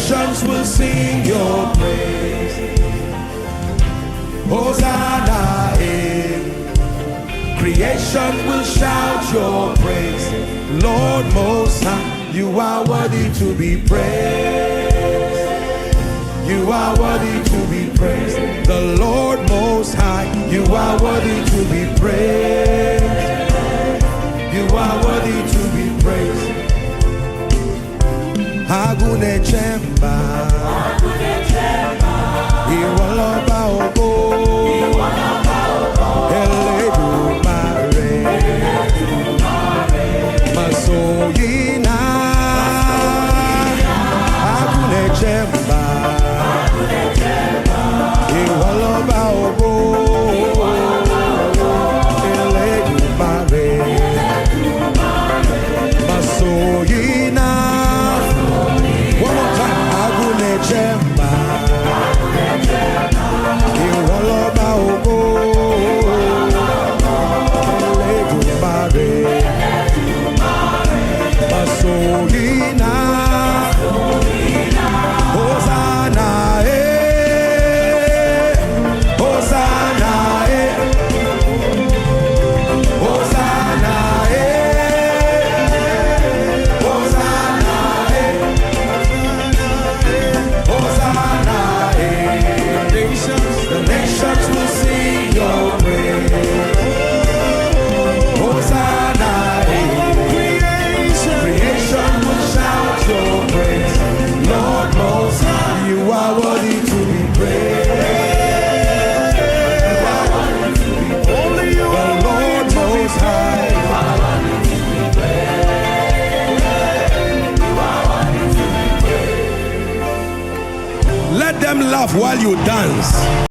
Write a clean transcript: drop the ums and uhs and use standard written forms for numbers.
nations will sing your praise. Hosanna, creation will shout your praise. Lord Most High, you are worthy to be praised. You are worthy to be praised. The Lord Most High, you are worthy to be praised. You are worthy to be praised. Agune Chemba, Iwaloba Ogo, Eledumare, Masoyina, Agune Chemba, Iwaloba Ogo, Eledumare, Masoyina. One more time, Agune Chemba, Iwaloba Ogo, Eledumare, Masoyina, Hosanna, Hosanna, Hosanna, Hosanna, Hosanna, the nations will sing your praise. Hosanna, creation will shout your praise. Lord Most High, you are worthy to be praised. Only you are Lord Most High. Let them laugh while you dance.